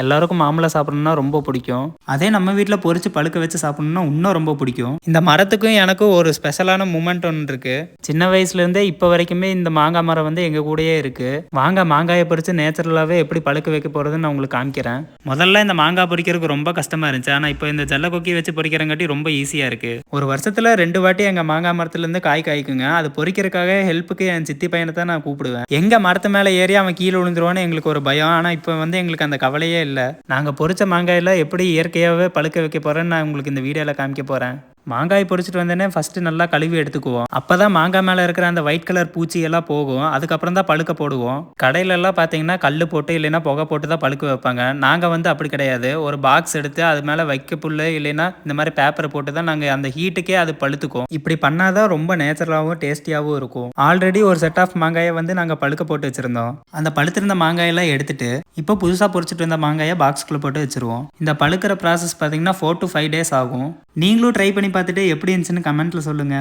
எல்லாருக்கும் மாம்பழம் சாப்பிடணும்னா ரொம்ப பிடிக்கும். அதே நம்ம வீட்டில் பொறிச்சு பழுக்க வச்சு சாப்பிடணும்னா இன்னும் ரொம்ப பிடிக்கும். இந்த மரத்துக்கும் எனக்கும் ஒரு ஸ்பெஷலான மூமெண்ட் ஒன்று இருக்கு. சின்ன வயசுலேருந்தே இப்போ வரைக்குமே இந்த மாங்காய் மரம் வந்து எங்கள் கூடயே இருக்கு. வாங்க மாங்காயை பறித்து நேச்சுரலாகவே எப்படி பழுக்க வைக்க போகிறதுன்னு நான் உங்களுக்கு காமிக்கிறேன். முதல்ல இந்த மாங்காய் பறிக்கிறதுக்கு ரொம்ப கஷ்டமாக இருந்துச்சு. ஆனால் இப்போ இந்த ஜல்ல கொக்கி வச்சு பறிக்கிறங்காட்டி ரொம்ப ஈஸியாக இருக்கு. ஒரு வருஷத்தில் 2 வாட்டி எங்கள் மாங்காய் மரத்துலேருந்து காய் காய்க்குங்க. அது பொறிக்கிறதுக்காக ஹெல்ப்புக்கு என் சித்தி பையனை தான் நான் கூப்பிடுவேன். எங்கள் மரத்து மேலே ஏறி அவன் கீழே விழுந்துருவான்னு எங்களுக்கு ஒரு பயம். ஆனால் இப்போ வந்து எங்களுக்கு அந்த கவலையே இல்லை. நாங்கள் பொறிச்ச மாங்காயில் எப்படி இயற்கையாகவே பழுக்க வைக்க போகிறேன்னு நான் உங்களுக்கு இந்த வீடியோவில் காமிக்க போகிறேன். மாங்காய் பொறிச்சிட்டு வந்தோடனே ஃபஸ்ட்டு நல்லா கழுவி எடுத்துக்குவோம். அப்போ தான் மாங்காய் மேலே இருக்கிற அந்த ஒயிட் கலர் பூச்சி எல்லாம் போகும். அதுக்கப்புறம் தான் பழுக்க போடுவோம். கடையிலலாம் பார்த்தீங்கன்னா கல் போட்டு இல்லைன்னா புகை போட்டு தான் பழுக்க வைப்பாங்க. நாங்கள் வந்து அப்படி கிடையாது. ஒரு பாக்ஸ் எடுத்து அது மேலே வைக்க புல் இல்லைன்னா இந்த மாதிரி பேப்பரை போட்டு தான் நாங்கள் அந்த ஹீட்டுக்கே அது பழுத்துக்கும். இப்படி பண்ணாதான் ரொம்ப நேச்சுரலாகவும் டேஸ்டியாகவும் இருக்கும். ஆல்ரெடி ஒரு செட் ஆஃப் மாங்காயை வந்து நாங்கள் பழுக்க போட்டு வச்சுருந்தோம். அந்த பழுத்திருந்த மாங்காயெல்லாம் எடுத்துட்டு இப்போ புதுசாக பொறிச்சிட்டு இருந்த மாங்காயை பாக்ஸ்குள்ளே போட்டு வச்சுருவோம். இந்த பழுக்கிற ப்ராசஸ் பார்த்தீங்கன்னா 4 to 5 days ஆகும். நீங்களும் ட்ரை பண்ணி பார்த்துட்டு எப்படி இருந்துச்சுன்னு கமெண்ட்டில் சொல்லுங்கள்.